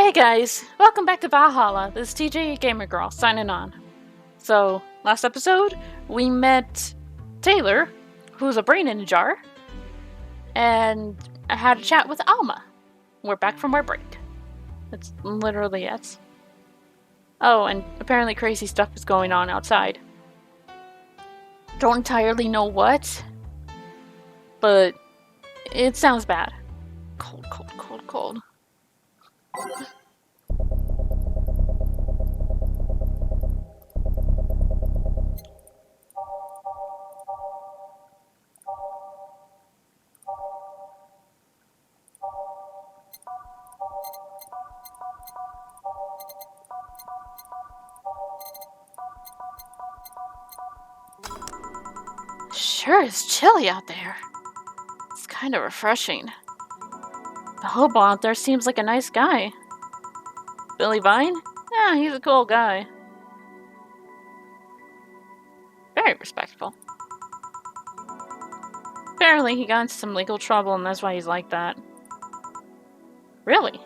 Hey guys, welcome back to Valhalla. This is TJ Gamer Girl signing on. So, last episode, we met Taylor, who's a brain in a jar, and I had a chat with Alma. We're back from our break. That's literally it. Oh, and apparently crazy stuff is going on outside. Don't entirely know what, but it sounds bad. Cold, cold, cold, cold. Sure is chilly out there. It's kind of refreshing. The hobo out there seems like a nice guy. Billy Vine? Yeah, he's a cool guy. Very respectful. Apparently he got into some legal trouble and that's why he's like that. Really?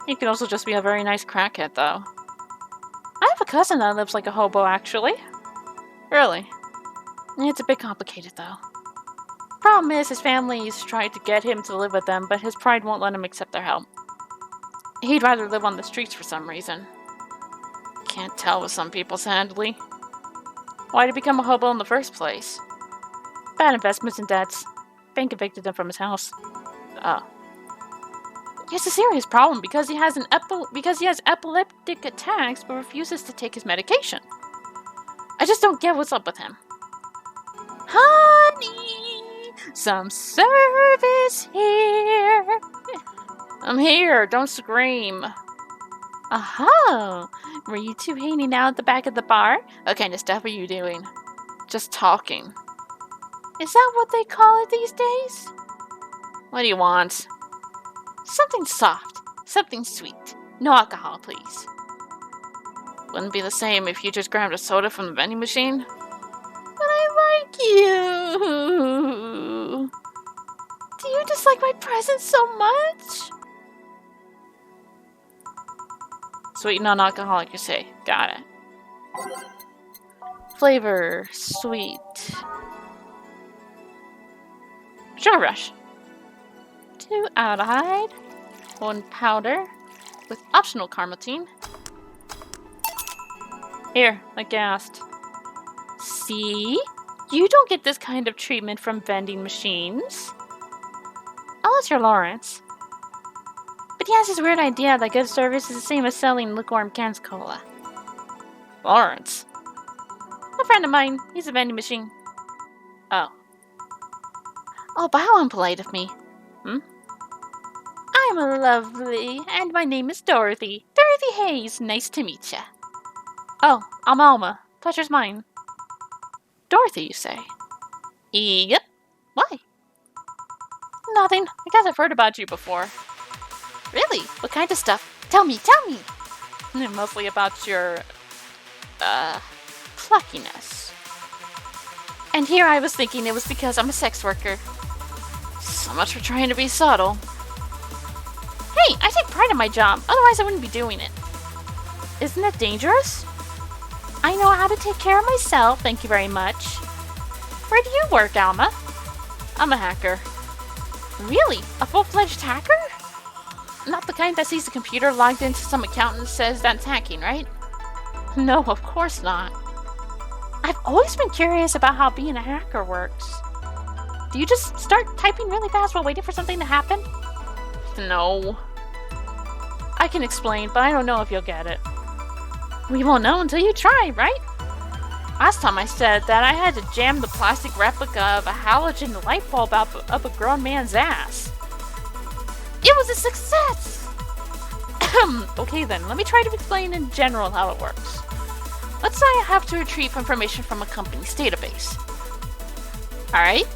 He could also just be a very nice crackhead, though. I have a cousin that lives like a hobo, actually. Really? It's a bit complicated, though. Problem is, his family's tried to get him to live with them, but his pride won't let him accept their help. He'd rather live on the streets for some reason. Can't tell with some people, sadly. Why'd he become a hobo in the first place? Bad investments and debts. Bank evicted him from his house. He has a serious problem because he has epileptic attacks but refuses to take his medication. I just don't get what's up with him. Honey, some service here. I'm here, don't scream. Oh, were you two hanging out at the back of the bar? What kind of stuff were you doing? Just talking. Is that what they call it these days? What do you want? Something soft, something sweet. No alcohol, please. Wouldn't be the same if you just grabbed a soda from the vending machine. But I like you. Do you dislike my presence so much? Sweet non-alcoholic, you say. Got it. Flavor, sweet. Sugar Rush. 2 aldehyde, 1 powder, with optional carmotine. Here, like gassed. See? You don't get this kind of treatment from vending machines. Unless you're Lawrence. But he has this weird idea that good service is the same as selling lukewarm cans cola. Lawrence? A friend of mine. He's a vending machine. Oh. Oh, but how unpolite of me. I'm lovely, and my name is Dorothy. Dorothy Hayes, nice to meet ya. Oh, I'm Alma. Pleasure's mine. Dorothy, you say? Yep. Why? Nothing. I guess I've heard about you before. Really? What kind of stuff? Tell me! Mostly about your, pluckiness. And here I was thinking it was because I'm a sex worker. So much for trying to be subtle. Hey, I take pride in my job, otherwise I wouldn't be doing it. Isn't it dangerous? I know how to take care of myself, thank you very much. Where do you work, Alma? I'm a hacker. Really? A full-fledged hacker? Not the kind that sees the computer logged into some account and says that's hacking, right? No, of course not. I've always been curious about how being a hacker works. Do you just start typing really fast while waiting for something to happen? No. I can explain, but I don't know if you'll get it. We won't know until you try, right? Last time I said that I had to jam the plastic replica of a halogen light bulb up a grown man's ass. It was a success! Okay then, let me try to explain in general how it works. Let's say I have to retrieve information from a company's database. Alright?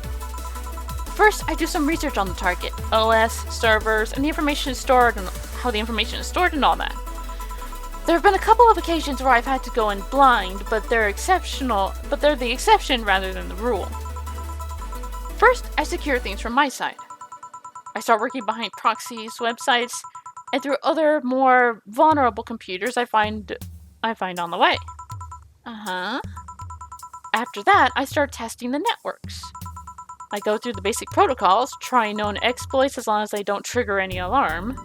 First, I do some research on the target, OS, servers, and the information is stored and how the information is stored and all that. There have been a couple of occasions where I've had to go in blind, but they're the exception rather than the rule. First, I secure things from my side. I start working behind proxies, websites, and through other more vulnerable computers I find on the way. After that, I start testing the networks. I go through the basic protocols, trying known exploits as long as they don't trigger any alarm.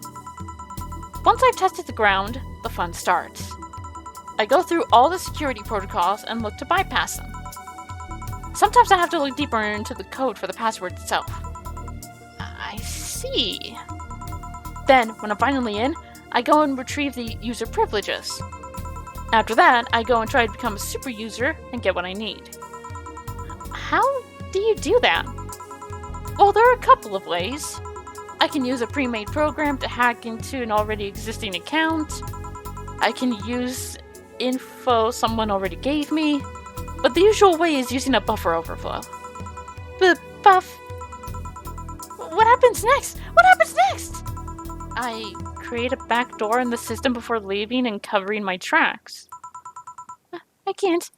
Once I've tested the ground, the fun starts. I go through all the security protocols and look to bypass them. Sometimes I have to look deeper into the code for the password itself. I see. Then, when I'm finally in, I go and retrieve the user privileges. After that, I go and try to become a super user and get what I need. How do you do that? Well, there are a couple of ways. I can use a pre-made program to hack into an already existing account. I can use info someone already gave me. But the usual way is using a buffer overflow. Buff? What happens next? What happens next? I create a backdoor in the system before leaving and covering my tracks. I can't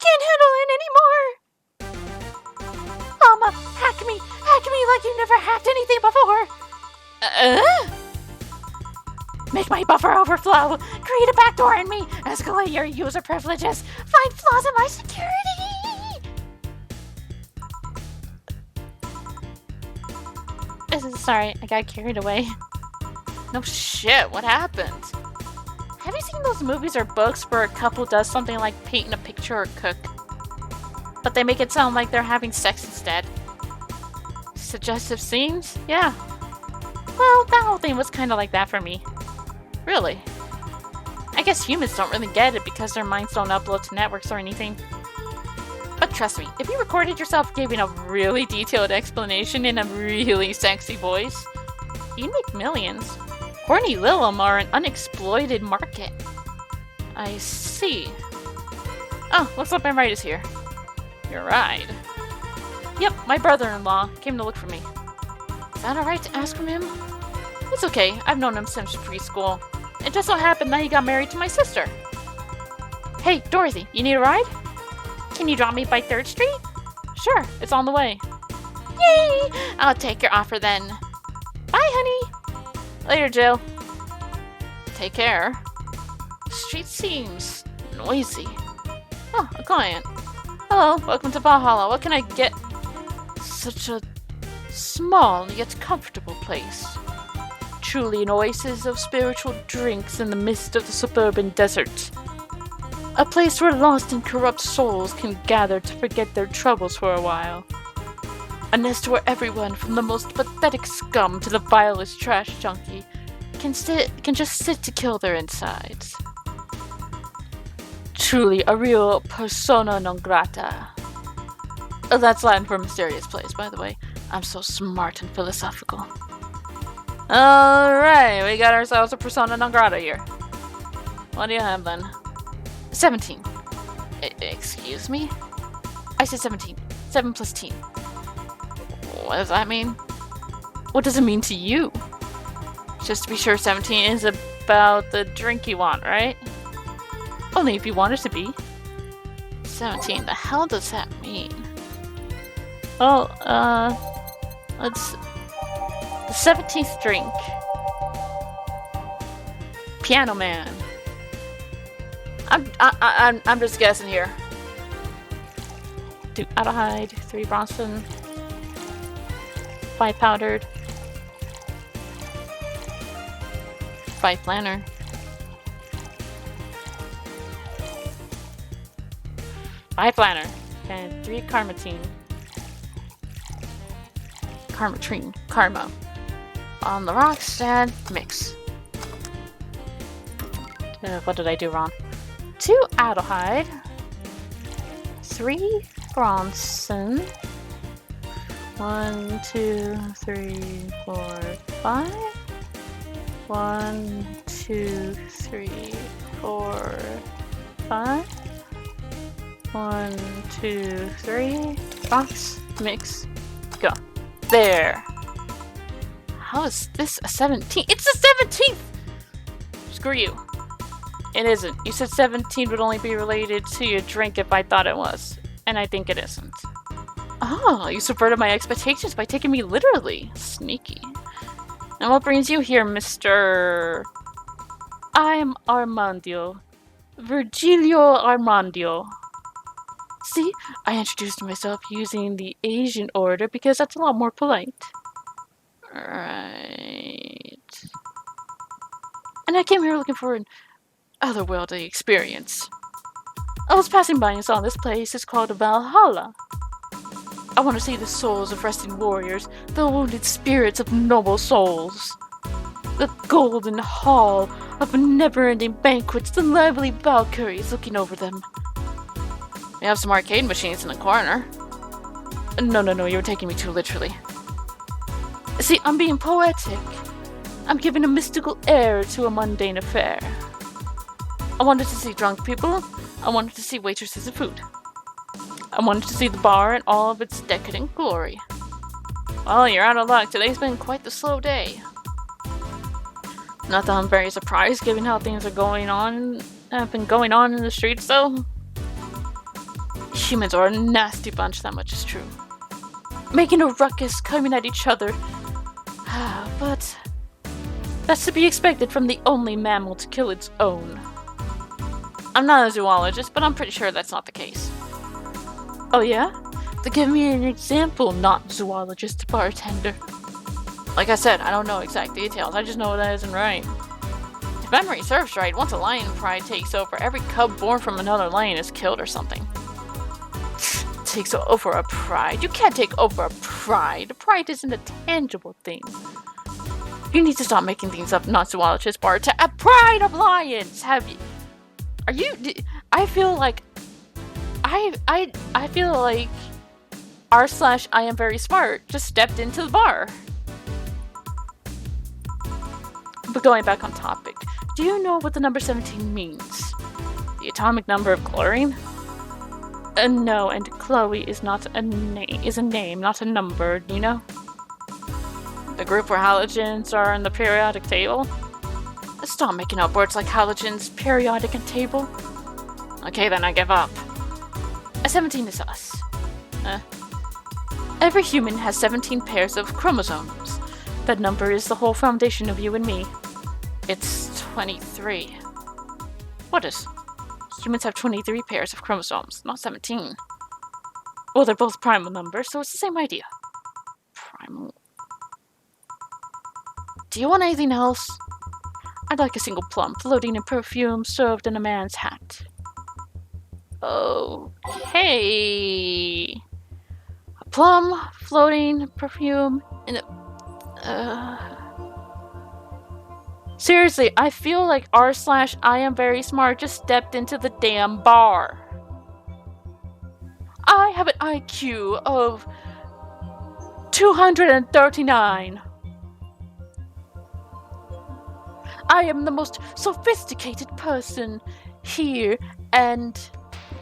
handle it anymore. Alma, hack me like you never hacked anything before. Make my buffer overflow. Create a backdoor in me. Escalate your user privileges. Find flaws in my security. Sorry, I got carried away. No shit, what happened? Have you seen those movies or books where a couple does something like paint a picture or cook, but they make it sound like they're having sex instead? Suggestive scenes? Yeah. Well, that whole thing was kind of like that for me. Really. I guess humans don't really get it because their minds don't upload to networks or anything. But trust me, if you recorded yourself giving a really detailed explanation in a really sexy voice, you'd make millions. Horny Lilum are an unexploited market. I see. Oh, looks like my ride is here. Your ride? Yep, my brother-in-law came to look for me. Is that alright to ask from him? It's okay, I've known him since preschool. It just so happened that he got married to my sister. Hey, Dorothy, you need a ride? Can you drop me by 3rd Street? Sure, it's on the way. Yay! I'll take your offer then. Bye, honey. Later, Jill. Take care. The street seems noisy. Oh, a client. Hello, welcome to Valhalla. What can I get? Such a small yet comfortable place. Truly an oasis of spiritual drinks in the midst of the suburban desert. A place where lost and corrupt souls can gather to forget their troubles for a while. A nest where everyone, from the most pathetic scum to the vilest trash junkie, can just sit to kill their insides. Truly a real persona non grata. Oh, that's Latin for mysterious place, by the way. I'm so smart and philosophical. Alright, we got ourselves a persona non grata here. What do you have then? 17. Excuse me? I said 17. 7 plus teen. What does that mean? What does it mean to you? Just to be sure, 17 is about the drink you want, right? Only if you want it to be. 17, the hell does that mean? Well, let's... The 17th drink. Piano Man. I'm just guessing here. 2 aldehyde, 3 Bronson, 5 powdered, 5 planner, 5 planner, and 3 carmatine. Karma. On the rocks and mix. What did I do wrong? 2 aldehyde, 3 Bronson, 1, 2, 3, 4, 5. 1, 2, 3, 4, 5. 1, 2, 3. Box, mix, go. There. How is this a 17? It's the 17th! Screw you. It isn't. You said 17 would only be related to your drink if I thought it was. And I think it isn't. Oh, you subverted my expectations by taking me literally. Sneaky. And what brings you here, Mr. I am Armandio. Virgilio Armandio. See, I introduced myself using the Asian order because that's a lot more polite. Right. And I came here looking for an otherworldly experience. I was passing by and saw this place. It's called Valhalla. I want to see the souls of resting warriors, the wounded spirits of noble souls. The golden hall of never-ending banquets, the lovely Valkyries looking over them. We have some arcade machines in the corner. No, you're taking me too literally. See, I'm being poetic. I'm giving a mystical air to a mundane affair. I wanted to see drunk people. I wanted to see waitresses and food. I wanted to see the bar in all of its decadent glory. Well, you're out of luck. Today's been quite the slow day. Not that I'm very surprised, given how things have been going on in the streets, though. Humans are a nasty bunch, that much is true. Making a ruckus, coming at each other. But that's to be expected from the only mammal to kill its own. I'm not a zoologist, but I'm pretty sure that's not the case. Oh yeah? To give me an example, not zoologist, bartender. Like I said, I don't know exact details, I just know that isn't right. If memory serves right, once a lion pride takes over, every cub born from another lion is killed or something. Takes over a pride? You can't take over a pride. Pride isn't a tangible thing. You need to stop making things up, not zoologist, bartender. A pride of lions! Have you... Are you... I feel like... I feel like r/I am very smart just stepped into the bar. But going back on topic, do you know what the number 17 means? The atomic number of chlorine? No, and Chloe is not a name, is a name, not a number, you know? The group where halogens are in the periodic table? Stop making up words like halogens, periodic, and table. Okay, then I give up. A 17 is us. Every human has 17 pairs of chromosomes. That number is the whole foundation of you and me. It's 23. What is? Humans have 23 pairs of chromosomes, not 17. Well, they're both primal numbers, so it's the same idea. Primal. Do you want anything else? I'd like a single plum floating in perfume served in a man's hat. Okay. A plum floating perfume in a... Seriously, I feel like r/I am very smart just stepped into the damn bar. I have an IQ of 239. I am the most sophisticated person here, and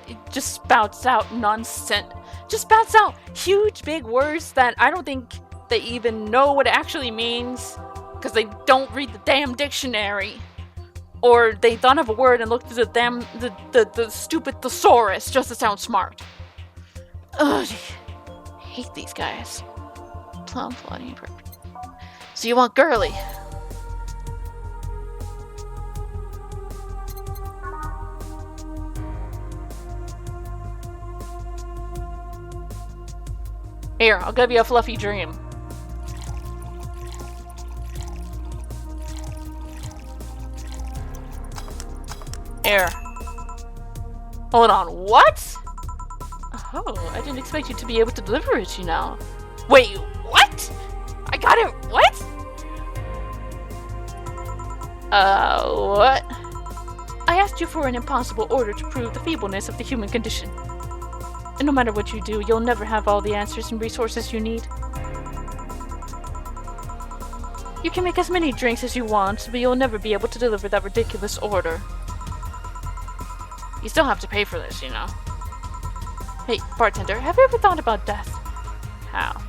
it just spouts out nonsense. Just spouts out huge big words that I don't think they even know what it actually means, because they don't read the damn dictionary. Or they thought of a word and looked at the stupid thesaurus just to sound smart. Ugh, I hate these guys. Plum floating perfect. So you want girly? Here, I'll give you a fluffy dream. Here. Hold on, what? Oh, I didn't expect you to be able to deliver it, you know. Wait, what? I got it, what? What? I asked you for an impossible order to prove the feebleness of the human condition. And no matter what you do, you'll never have all the answers and resources you need. You can make as many drinks as you want, but you'll never be able to deliver that ridiculous order. You still have to pay for this, you know. Hey, bartender, have you ever thought about death? How?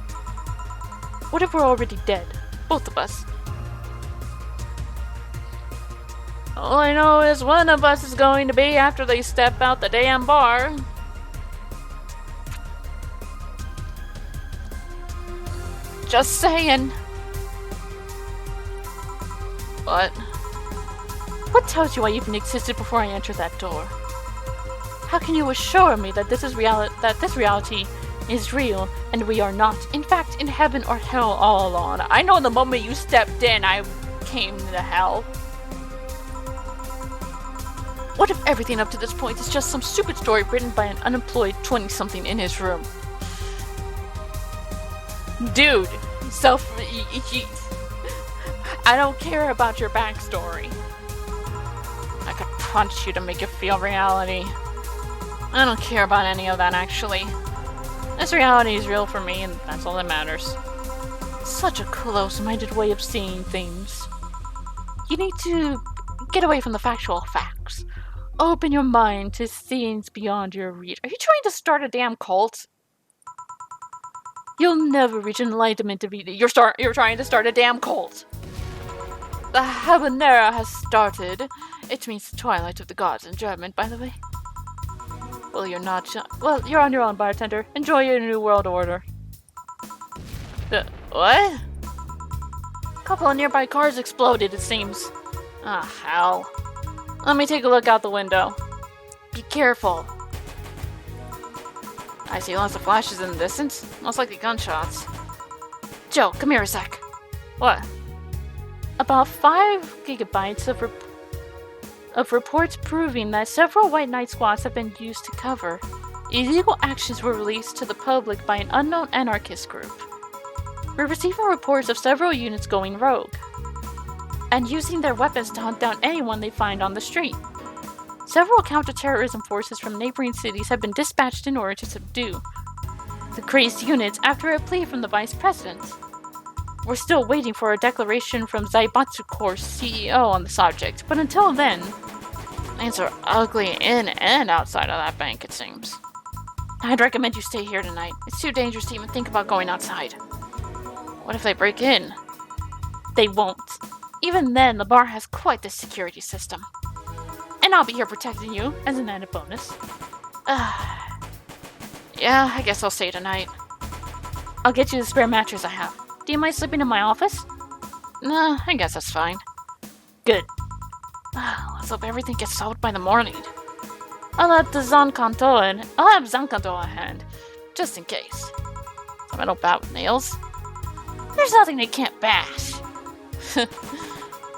What if we're already dead? Both of us. All I know is one of us is going to be after they step out the damn bar. Just saying. What? What tells you I even existed before I entered that door? How can you assure me that this reality is real and we are not, in fact, in heaven or hell all along? I know the moment you stepped in, I came to hell. What if everything up to this point is just some stupid story written by an unemployed 20-something in his room? Dude, I don't care about your backstory. I could punch you to make you feel reality. I don't care about any of that, actually. This reality is real for me, and that's all that matters. Such a close-minded way of seeing things. You need to get away from the factual facts. Open your mind to things beyond your reach. Are you trying to start a damn cult? You'll never reach enlightenment if you're trying to start a damn cult. The habanera has started. It means the twilight of the gods in German, by the way. Well, you're not. Well, you're on your own, bartender. Enjoy your new world order. What? A couple of nearby cars exploded, it seems. Ah, hell. Let me take a look out the window. Be careful. I see lots of flashes in the distance. Most likely gunshots. Joe, come here a sec. What? About 5 gigabytes of reports proving that several White Knight squads have been used to cover. Illegal actions were released to the public by an unknown anarchist group. We're receiving reports of several units going rogue and using their weapons to hunt down anyone they find on the street. Several counter-terrorism forces from neighboring cities have been dispatched in order to subdue the crazed units after a plea from the vice president. We're still waiting for a declaration from Zaibatsu Corps' CEO on the subject, but until then, things are ugly in and outside of that bank, it seems. I'd recommend you stay here tonight. It's too dangerous to even think about going outside. What if they break in? They won't. Even then, the bar has quite the security system. And I'll be here protecting you as an added bonus. Yeah, I guess I'll stay tonight. I'll get you the spare mattress I have. Do you mind sleeping in my office? Nah, I guess that's fine. Good. Let's hope everything gets solved by the morning. I'll have Zankanto on hand, just in case. I don't bat with nails. There's nothing they can't bash.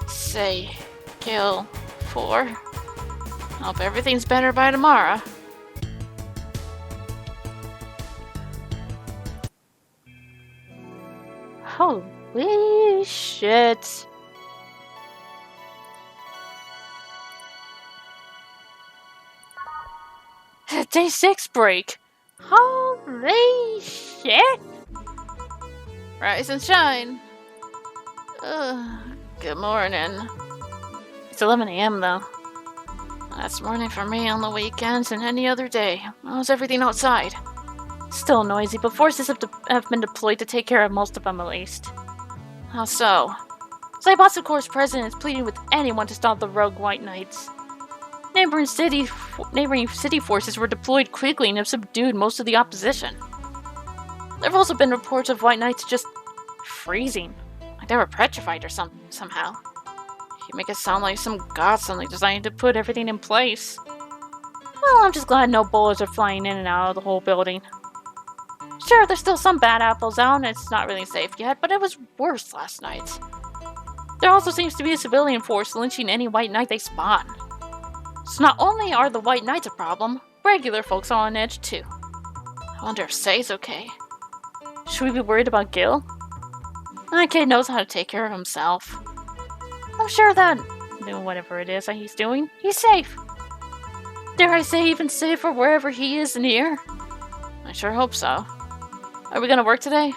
Say, kill 4. Hope everything's better by tomorrow. Holy shit. Day 6 break. Holy shit. Rise and shine. Good morning. It's 11 a.m. though. That's morning for me on the weekends and any other day. How's everything outside? Still noisy, but forces have been deployed to take care of most of them at least. How so? Zaibatsu Corps' president is pleading with anyone to stop the rogue White Knights. Neighboring city forces were deployed quickly and have subdued most of the opposition. There have also been reports of White Knights just freezing, like they were petrified or somehow. You make it sound like some god suddenly decided to put everything in place. Well, I'm just glad no bullets are flying in and out of the whole building. Sure, there's still some bad apples out and it's not really safe yet, but it was worse last night. There also seems to be a civilian force lynching any White Knight they spot. So not only are the White Knights a problem, regular folks are on edge too. I wonder if Say's okay. Should we be worried about Gil? That kid knows how to take care of himself. I'm sure that, doing whatever it is that he's doing, he's safe. Dare I say even safer wherever he is near? I sure hope so. Are we gonna work today?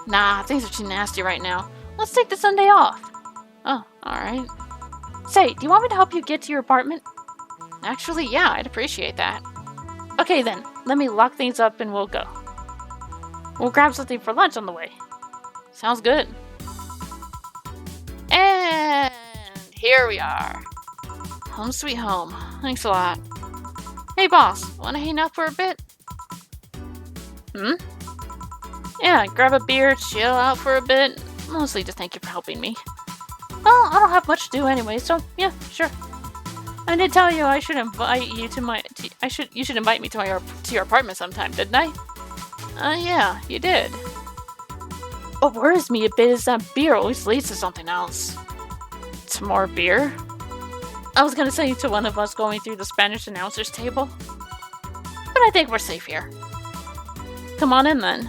Nah, things are too nasty right now. Let's take the Sunday off. Oh, alright. Say, do you want me to help you get to your apartment? Actually, yeah, I'd appreciate that. Okay then, let me lock things up and we'll go. We'll grab something for lunch on the way. Sounds good. And here we are. Home sweet home. Thanks a lot. Hey boss, wanna hang out for a bit? Yeah, grab a beer, chill out for a bit. Mostly to thank you for helping me. Well, I don't have much to do anyway, so yeah, sure. I did tell you I should invite you to my. You should invite me to your apartment sometime, didn't I? Yeah, you did. What worries me a bit is that beer always leads to something else. Some more beer? I was gonna say to one of us going through the Spanish announcer's table, but I think we're safe here. Come on in then.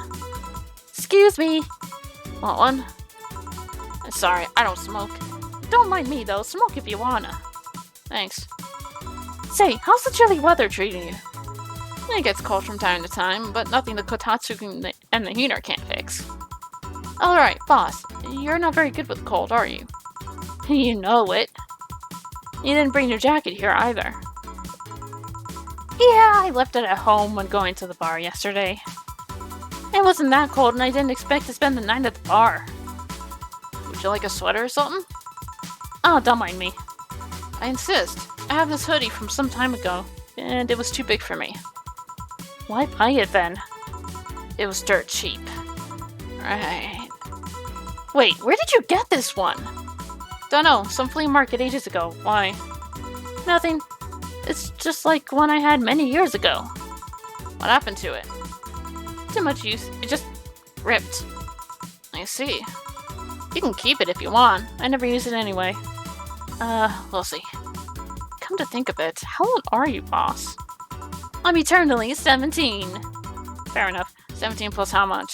Excuse me. Want one? Sorry, I don't smoke. Don't mind me though. Smoke if you wanna. Thanks. Say, how's the chilly weather treating you? It gets cold from time to time, but nothing the Kotatsu and the heater can't fix. Alright, boss. You're not very good with cold, are you? You know it. You didn't bring your jacket here either. Yeah, I left it at home when going to the bar yesterday. It wasn't that cold and I didn't expect to spend the night at the bar. Would you like a sweater or something? Oh, don't mind me. I insist. I have this hoodie from some time ago, and it was too big for me. Why buy it then? It was dirt cheap. Right. Wait, where did you get this one? Dunno, some flea market ages ago. Why? Nothing. It's just like one I had many years ago. What happened to it? Too much use. It just ripped. I see. You can keep it if you want. I never use it anyway. We'll see. Come to think of it, how old are you, boss? I'm eternally 17. Fair enough. 17 plus how much?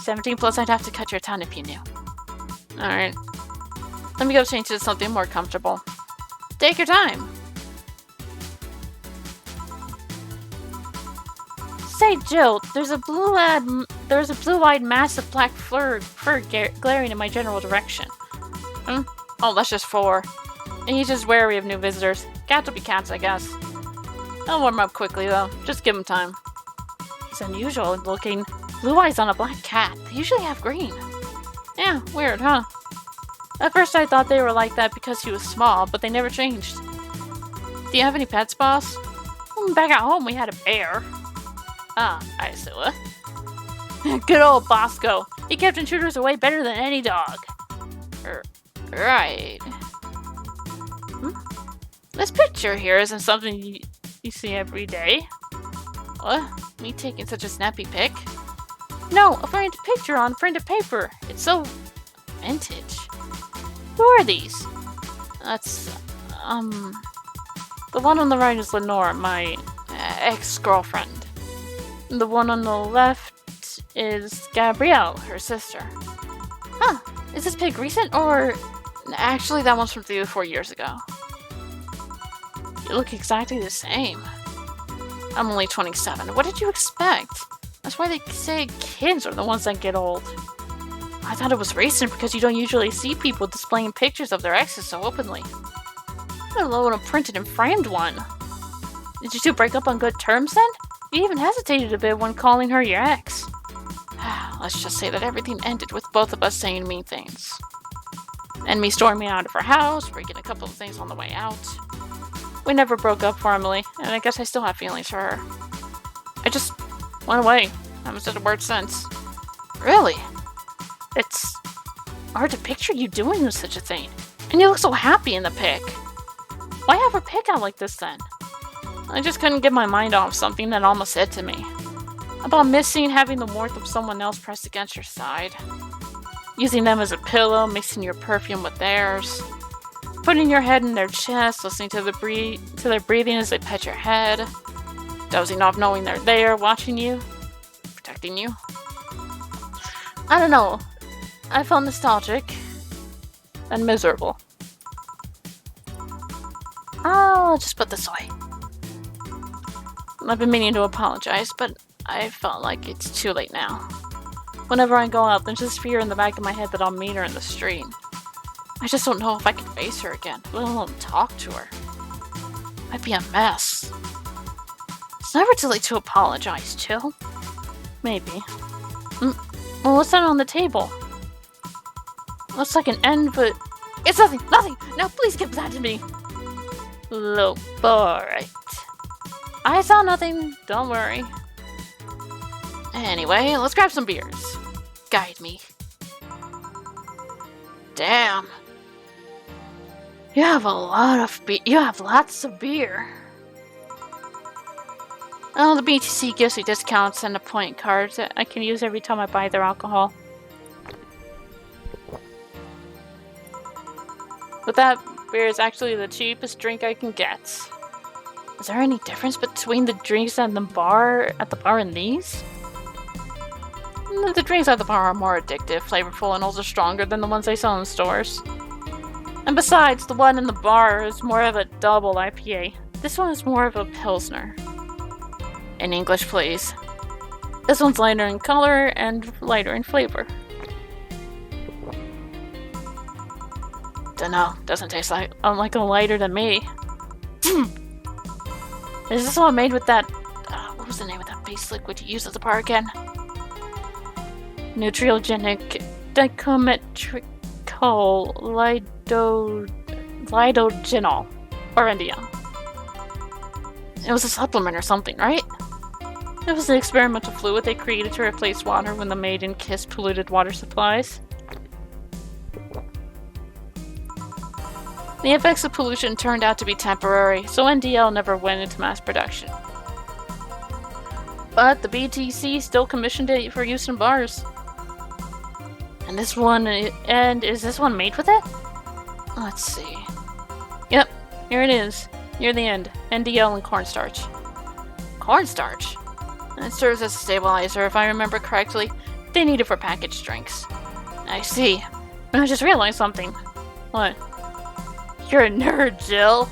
17 plus I'd have to cut your tongue if you knew. Alright. Let me go change to something more comfortable. Take your time. Say, Jill, there's a blue-eyed mass of black fur glaring in my general direction. Oh, that's just 4. And he's just wary of new visitors. Cats will be cats, I guess. I'll warm up quickly, though. Just give him time. He's unusual looking. Blue eyes on a black cat. They usually have green. Yeah, weird, huh? At first I thought they were like that because he was small, but they never changed. Do you have any pets, boss? Back at home we had a bear. Ah, I see. Good old Bosco. He kept intruders away better than any dog. Right. This picture here isn't something you see every day. What? Me taking such a snappy pic? No, a framed picture on printed paper. It's so vintage. Who are these? That's, the one on the right is Lenore, my ex-girlfriend. The one on the left is Gabrielle, her sister. Huh, is this pic recent or... Actually, that one's from 3 to 4 years ago. You look exactly the same. I'm only 27. What did you expect? That's why they say kids are the ones that get old. I thought it was recent because you don't usually see people displaying pictures of their exes so openly. Let alone a printed and framed one. Did you two break up on good terms then? You even hesitated a bit when calling her your ex. Let's just say that everything ended with both of us saying mean things. And me storming out of her house, breaking a couple of things on the way out. We never broke up formally, and I guess I still have feelings for her. I just went away. I haven't said a word since. Really? It's hard to picture you doing such a thing. And you look so happy in the pic. Why have her pic out like this then? I just couldn't get my mind off something that Alma said to me. About missing having the warmth of someone else pressed against your side. Using them as a pillow, mixing your perfume with theirs. Putting your head in their chest, listening to their breathing as they pet your head. Dozing off knowing they're there, watching you. Protecting you. I don't know. I felt nostalgic. And miserable. I'll just put this away. I've been meaning to apologize, but I felt like it's too late now. Whenever I go out, there's this fear in the back of my head that I'll meet her in the street. I just don't know if I can face her again, let alone talk to her. I'd be a mess. It's never too late to apologize, Jill. Maybe. Well, what's that on the table? Looks like an end, but... It's nothing! Nothing! Now please give that to me! Look, alright. I saw nothing, don't worry. Anyway, let's grab some beers. Guide me. Damn. You have a lot of beer. You have lots of beer. Oh, the BTC gives me discounts and a point cards that I can use every time I buy their alcohol. But that beer is actually the cheapest drink I can get. Is there any difference between the drinks at the bar and these? The drinks at the bar are more addictive, flavorful, and also stronger than the ones they sell in stores. And besides, the one in the bar is more of a double IPA. This one is more of a Pilsner. In English, please. This one's lighter in color and lighter in flavor. Dunno, doesn't taste like a lighter than me. Is this one made with that... what was the name of that base liquid you use at the bar again? Neutrogenic dichometrical lidogenol. Or NDL. It was a supplement or something, right? It was the experimental fluid they created to replace water when the maiden kissed polluted water supplies. The effects of pollution turned out to be temporary, so NDL never went into mass production. But the BTC still commissioned it for use in bars. And is this one made with it? Let's see. Yep, here it is. Near the end. NDL and cornstarch. Cornstarch? It serves as a stabilizer, if I remember correctly. They need it for packaged drinks. I see. I just realized something. What? You're a nerd, Jill.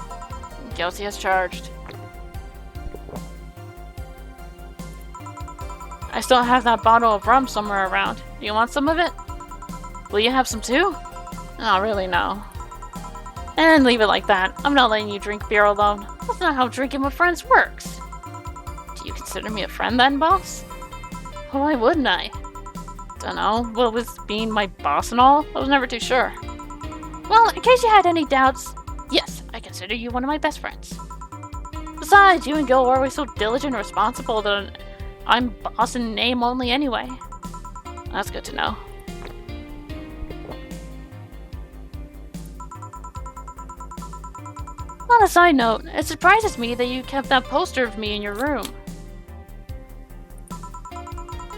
Guilty as charged. I still have that bottle of rum somewhere around. Do you want some of it? Will you have some too? Oh, really, no. And leave it like that. I'm not letting you drink beer alone. That's not how drinking with friends works. Do you consider me a friend then, boss? Why wouldn't I? Dunno. Well, with being my boss and all, I was never too sure. Well, in case you had any doubts, yes, I consider you one of my best friends. Besides, you and Gil are always so diligent and responsible that I'm boss in name only anyway. That's good to know. On a side note, it surprises me that you kept that poster of me in your room.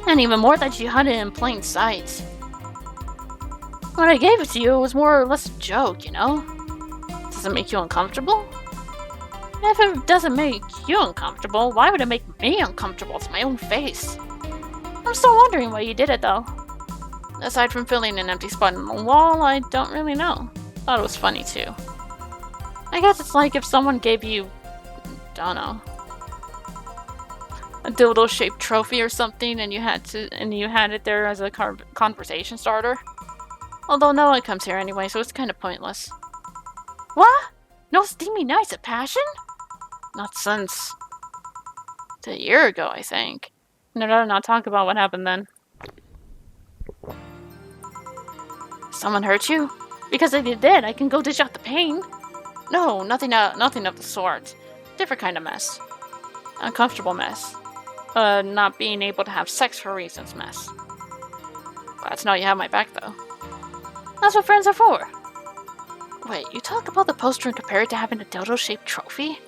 And even more that you hid it in plain sight. When I gave it to you, it was more or less a joke, you know? Does it make you uncomfortable? If it doesn't make you uncomfortable, why would it make me uncomfortable to my own face? I'm still wondering why you did it, though. Aside from filling an empty spot in the wall, I don't really know. Thought it was funny, too. I guess it's like if someone gave you... don't know... a dildo-shaped trophy or something, and you had it there as a conversation starter. Although no one comes here anyway, so it's kind of pointless. What? No steamy nights of passion? Not since... a year ago, I think. No, not talk about what happened then. Someone hurt you? Because if you did, I can go dish out the pain. No, nothing of the sort. Different kind of mess. Uncomfortable mess. Not being able to have sex for reasons mess. Glad to know you have my back, though. That's what friends are for. Wait, you talk about the poster and compare it to having a dildo-shaped trophy?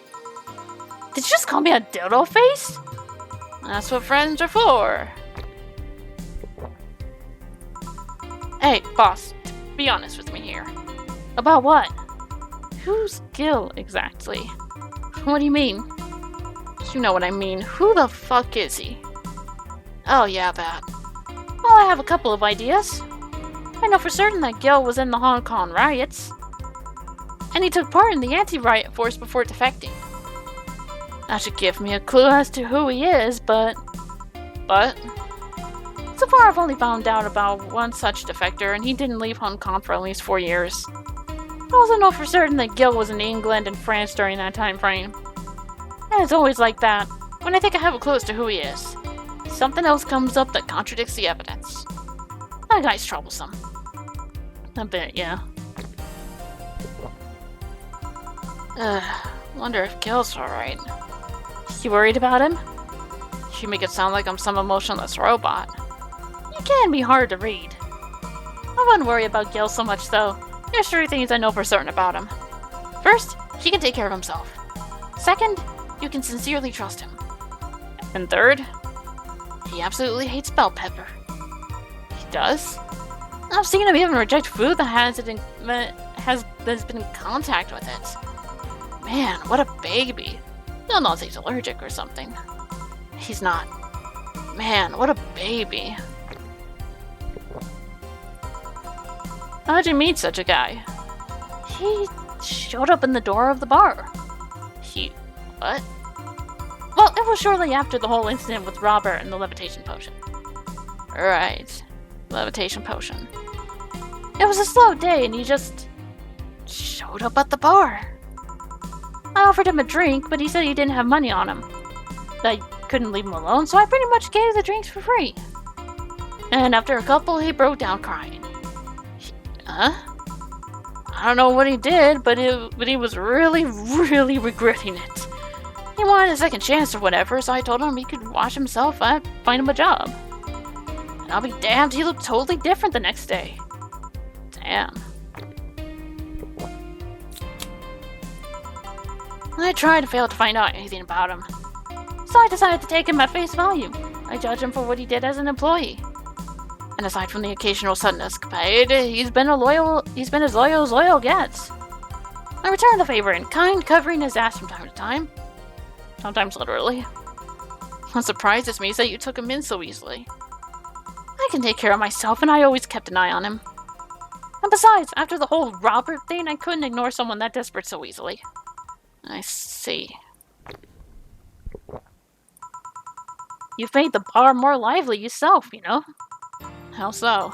Did you just call me a dildo face? That's what friends are for. Hey, boss, be honest with me here. About what? Who's Gil, exactly? What do you mean? You know what I mean. Who the fuck is he? Oh yeah, that. Well, I have a couple of ideas. I know for certain that Gil was in the Hong Kong riots. And he took part in the anti-riot force before defecting. That should give me a clue as to who he is, but... So far I've only found out about one such defector, and he didn't leave Hong Kong for at least 4 years. I also know for certain that Gil was in England and France during that time frame. And it's always like that. When I think I have a clue as to who he is, something else comes up that contradicts the evidence. That guy's troublesome. A bit, yeah. Wonder if Gil's alright. You worried about him? You make it sound like I'm some emotionless robot. You can be hard to read. I wouldn't worry about Gil so much, though. There's 3 things I know for certain about him. First, he can take care of himself. Second, you can sincerely trust him. And third, he absolutely hates bell pepper. He does? I've seen him even reject food that has been in contact with it. Man, what a baby. No, not he's allergic or something. He's not. Man, what a baby. How'd you meet such a guy? He showed up in the door of the bar. What? Well, it was shortly after the whole incident with Robert and the levitation potion. Right. Levitation potion. It was a slow day and he just showed up at the bar. I offered him a drink, but he said he didn't have money on him. I couldn't leave him alone, so I pretty much gave the drinks for free. And after a couple, he broke down crying. I don't know what he did, but he was really, really regretting it. He wanted a second chance or whatever, so I told him he could wash himself and find him a job. And I'll be damned, he looked totally different the next day. Damn. I tried and failed to find out anything about him. So I decided to take him at face value. I judge him for what he did as an employee. And aside from the occasional sudden escapade, he's been as loyal as loyal gets. I returned the favor in kind, covering his ass from time to time. Sometimes literally. What surprises me is that you took him in so easily. I can take care of myself, and I always kept an eye on him. And besides, after the whole Robert thing, I couldn't ignore someone that desperate so easily. I see. You've made the bar more lively yourself, you know? How so?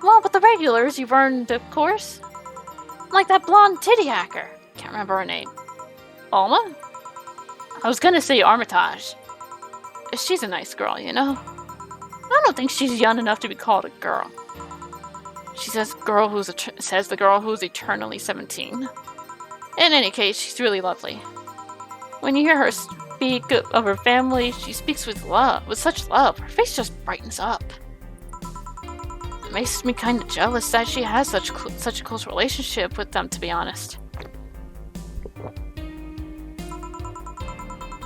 Well, with the regulars, you've earned, of course. Like that blonde titty hacker. Can't remember her name. Alma? I was gonna say Armitage. She's a nice girl, you know? I don't think she's young enough to be called a girl. She says the girl who's eternally 17. In any case, she's really lovely. When you hear her speak of her family, she speaks with such love. Her face just brightens up. It makes me kind of jealous that she has such a close relationship with them, to be honest.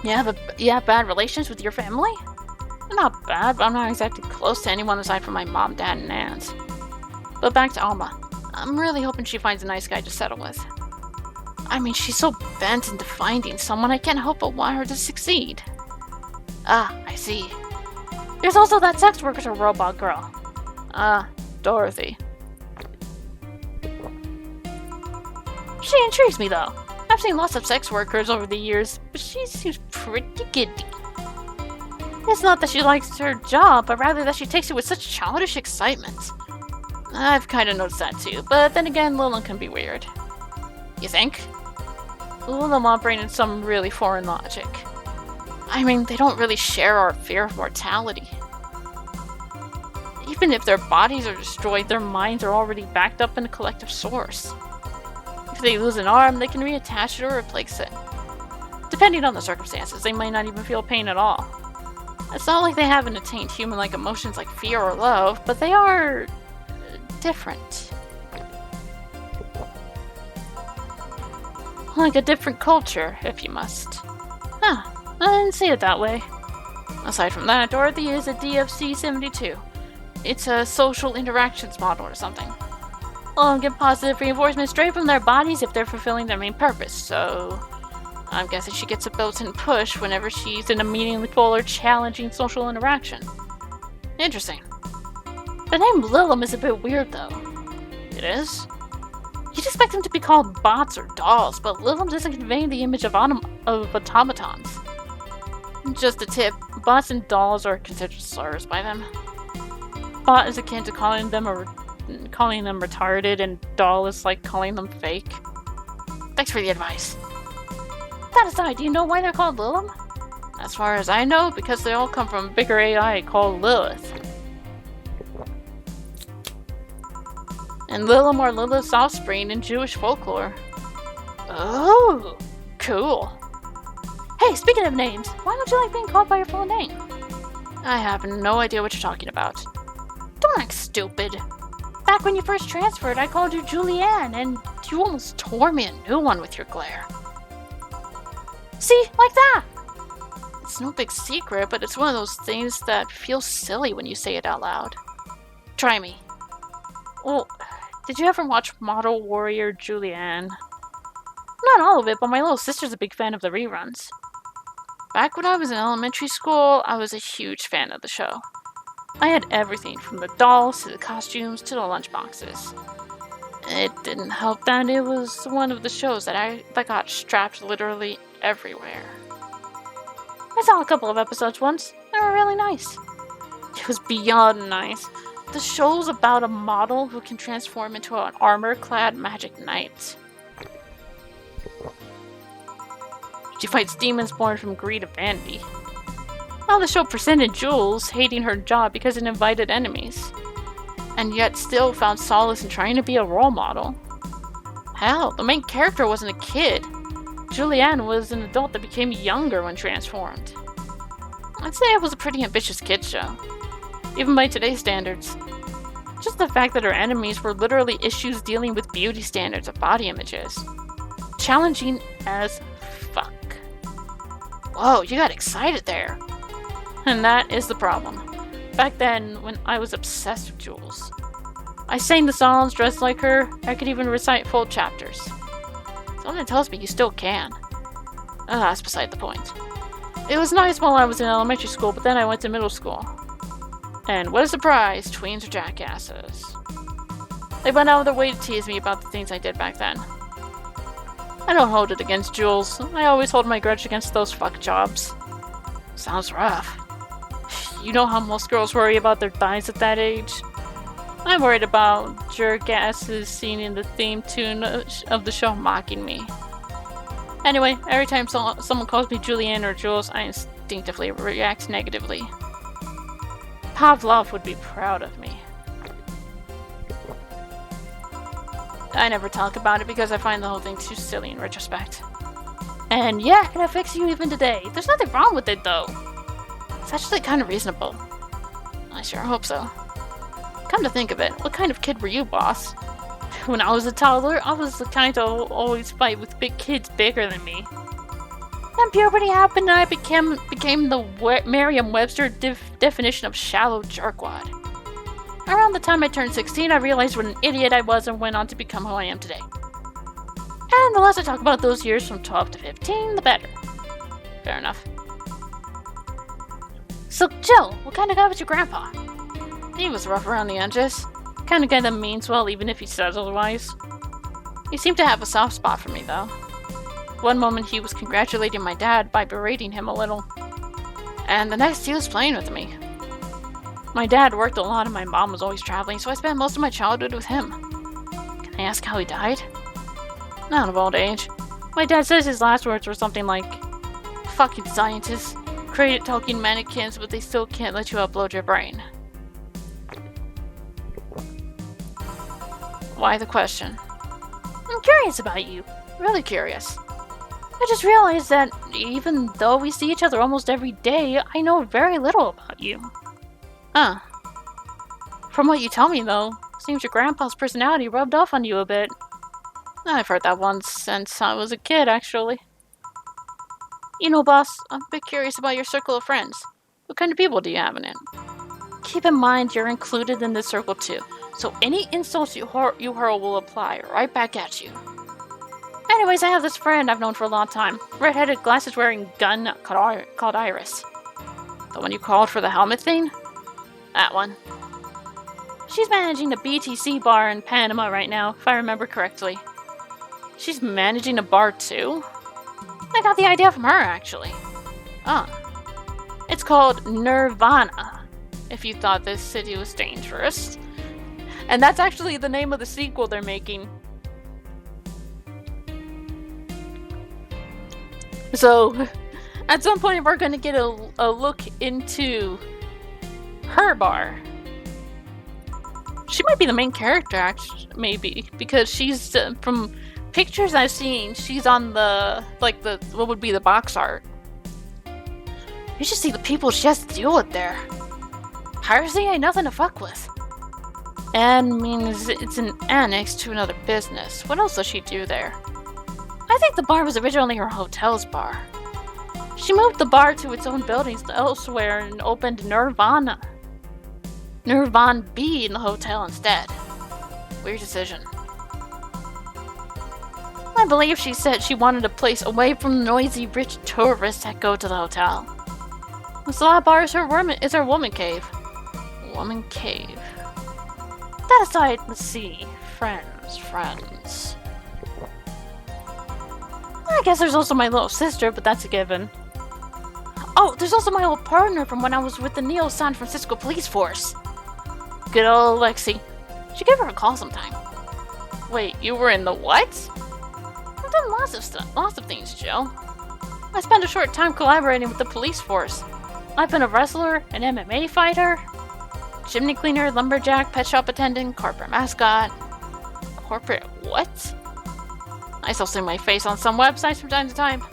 You have bad relations with your family? Not bad, but I'm not exactly close to anyone aside from my mom, dad, and aunt. But back to Alma. I'm really hoping she finds a nice guy to settle with. I mean, she's so bent into finding someone, I can't help but want her to succeed. Ah, I see. There's also that sex worker robot girl. Dorothy. She intrigues me, though. I've seen lots of sex workers over the years, but she seems pretty giddy. It's not that she likes her job, but rather that she takes it with such childish excitement. I've kind of noticed that too, but then again, Lilum can be weird. You think? Lilum operate in some really foreign logic. I mean, they don't really share our fear of mortality. Even if their bodies are destroyed, their minds are already backed up in a collective source. If they lose an arm, they can reattach it or replace it. Depending on the circumstances, they might not even feel pain at all. It's not like they haven't attained human-like emotions like fear or love, but they are different. Like a different culture, if you must. Huh, I didn't see it that way. Aside from that, Dorothy is a DFC-72. It's a social interactions model or something. I'll get positive reinforcement straight from their bodies if they're fulfilling their main purpose, so I'm guessing she gets a built-in push whenever she's in a meaningful or challenging social interaction. Interesting. The name Lilum is a bit weird, though. It is? You'd expect them to be called bots or dolls, but Lilum doesn't convey the image of automatons. Just a tip, bots and dolls are considered slurs by them. Bot is akin to calling them retarded, and doll is like calling them fake. Thanks for the advice. That aside, do you know why they're called Lilum? As far as I know, because they all come from a bigger AI called Lilith. And Lilum are Lilith's offspring in Jewish folklore. Oh, cool. Hey, speaking of names, why don't you like being called by your full name? I have no idea what you're talking about. Don't act stupid. Back when you first transferred, I called you Julianne, and You almost tore me a new one with your glare. See? Like that! It's no big secret, but it's one of those things that feels silly when you say it out loud. Try me. Well, did you ever watch Model Warrior Julianne? Not all of it, but my little sister's a big fan of the reruns. Back when I was in elementary school, I was a huge fan of the show. I had everything from the dolls to the costumes to the lunchboxes. It didn't help that it was one of the shows that got strapped literally everywhere. I saw a couple of episodes once. They were really nice. It was beyond nice. The show's about a model who can transform into an armor-clad magic knight. She fights demons born from greed and vanity. Now the show presented Jules hating her job because it invited enemies, and yet still found solace in trying to be a role model. Hell, the main character wasn't a kid. Julianne was an adult that became younger when transformed. I'd say it was a pretty ambitious kid show, even by today's standards. Just the fact that her enemies were literally issues dealing with beauty standards of body images. Challenging as fuck. Whoa, you got excited there. And that is the problem. Back then, when I was obsessed with Jules, I sang the songs, dressed like her. I could even recite full chapters. Something tells me you still can. That's beside the point. It was nice while I was in elementary school, but then I went to middle school. And what a surprise, tweens are jackasses. They went out of their way to tease me about the things I did back then. I don't hold it against Jules. I always hold my grudge against those fuck jobs. Sounds rough. You know how most girls worry about their thighs at that age? I'm worried about jerk asses singing the theme tune of the show mocking me. Anyway, every time someone calls me Julianne or Jules, I instinctively react negatively. Pavlov would be proud of me. I never talk about it because I find the whole thing too silly in retrospect. And yeah, it affects you even today. There's nothing wrong with it though. It's actually kind of reasonable. I sure hope so. Come to think of it, what kind of kid were you, boss? When I was a toddler, I was the kind to always fight with big kids bigger than me. Then puberty happened and I became the Merriam-Webster definition of shallow jerkwad. Around the time I turned 16, I realized what an idiot I was and went on to become who I am today. And the less I talk about those years from 12 to 15, the better. Fair enough. So, Jill, what kind of guy was your grandpa? He was rough around the edges. Kind of guy that means well even if he says otherwise. He seemed to have a soft spot for me, though. One moment he was congratulating my dad by berating him a little. And the next he was playing with me. My dad worked a lot and my mom was always traveling, so I spent most of my childhood with him. Can I ask how he died? Not of old age. My dad says his last words were something like, "Fucking scientists created talking mannequins, but they still can't let you upload your brain." Why the question? I'm curious about you. Really curious. I just realized that even though we see each other almost every day, I know very little about you. Huh. From what you tell me, though, seems your grandpa's personality rubbed off on you a bit. I've heard that once since I was a kid, actually. You know, boss, I'm a bit curious about your circle of friends. What kind of people do you have in it? Keep in mind you're included in this circle too, so any insults you hurl will apply right back at you. Anyways, I have this friend I've known for a long time. Red-headed, glasses-wearing gun called Iris. The one you called for the helmet thing? That one. She's managing a BTC bar in Panama right now, if I remember correctly. She's managing a bar too? I got the idea from her, actually. Oh. It's called Nirvana, if you thought this city was dangerous. And that's actually the name of the sequel they're making. So, at some point we're going to get a look into her bar. She might be the main character, actually, maybe, because she's, from pictures I've seen, she's on what would be the box art. You should see the people she has to deal with there. Piracy ain't nothing to fuck with. And means it's an annex to another business. What else does she do there? I think the bar was originally her hotel's bar. She moved the bar to its own buildings elsewhere and opened Nirvana B in the hotel instead. Weird decision. I believe she said she wanted a place away from the noisy rich tourists that go to the hotel. The salad bar is her woman cave. Woman cave. That aside, let's see. Friends. I guess there's also my little sister, but that's a given. Oh, there's also my old partner from when I was with the Neo San Francisco Police Force. Good old Lexi. Should give her a call sometime. Wait, you were in the what? I've done lots of things, Jill. I spent a short time collaborating with the police force. I've been a wrestler, an MMA fighter, chimney cleaner, lumberjack, pet shop attendant, corporate mascot. Corporate what? I still see my face on some websites from time to time.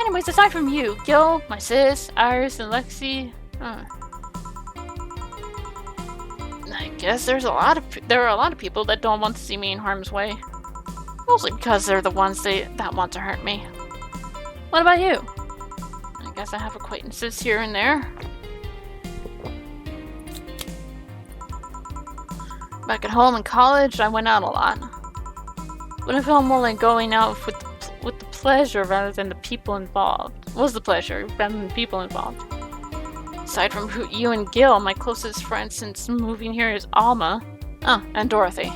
Anyways, aside from you, Gil, my sis, Iris, and Lexi, I guess there are a lot of people that don't want to see me in harm's way. Mostly because they're the ones that want to hurt me. What about you? I guess I have acquaintances here and there. Back at home in college, I went out a lot. But I felt more like going out with the pleasure rather than the people involved. Was the pleasure rather than the people involved. Aside from you and Gil, my closest friend since moving here is Alma. And Dorothy.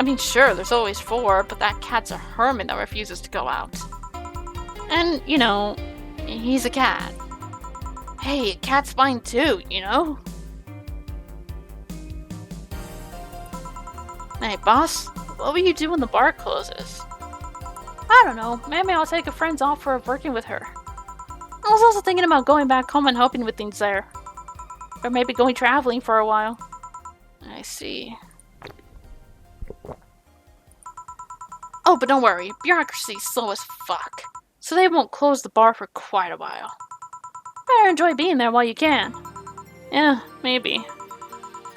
I mean, sure, there's always 4, but that cat's a hermit that refuses to go out. And, you know, he's a cat. Hey, a cat's fine too, you know? Hey, boss, what will you do when the bar closes? I don't know, maybe I'll take a friend's offer of working with her. I was also thinking about going back home and helping with things there. Or maybe going traveling for a while. I see. Oh, but don't worry, bureaucracy's slow as fuck. So they won't close the bar for quite a while. Better enjoy being there while you can. Yeah, maybe.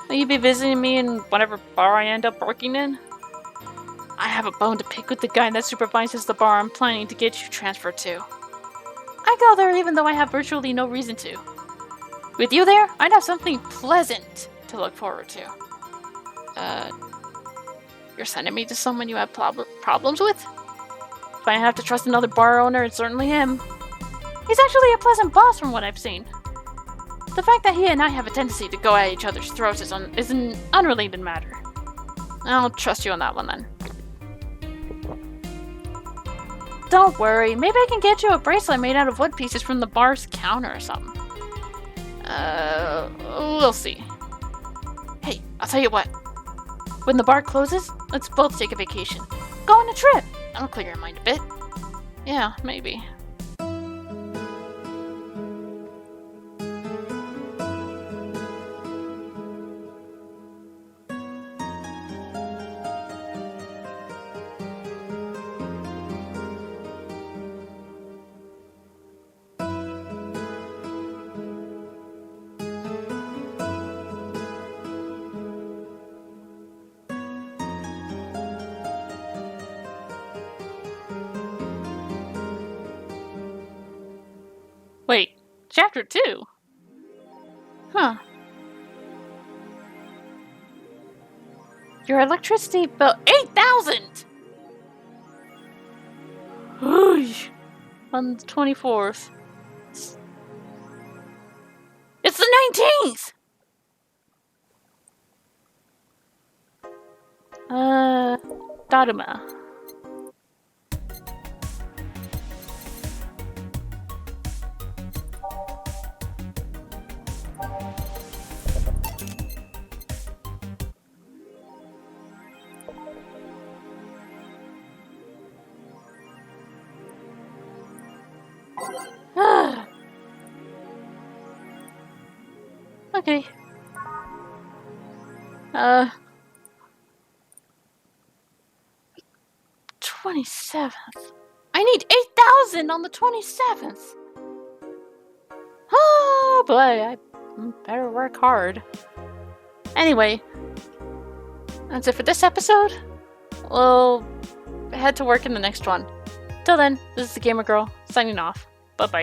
Will you be visiting me in whatever bar I end up working in? I have a bone to pick with the guy that supervises the bar I'm planning to get you transferred to. I go there even though I have virtually no reason to. With you there, I'd have something pleasant to look forward to. You're sending me to someone you have problems with? If I have to trust another bar owner, it's certainly him. He's actually a pleasant boss from what I've seen. The fact that he and I have a tendency to go at each other's throats is an unrelated matter. I'll trust you on that one then. Don't worry, maybe I can get you a bracelet made out of wood pieces from the bar's counter or something. We'll see. Hey, I'll tell you what. When the bar closes, let's both take a vacation. Go on a trip! That'll clear your mind a bit. Yeah, maybe. Wait, chapter 2? Huh. Your electricity bill 8,000! On the 24th. It's the 19th! Daruma. Okay. 27th. I need 8,000 on the 27th. Oh boy, I better work hard. Anyway, That's it for this episode. We'll head to work in the next one. Till then, this is the Gamer Girl, signing off.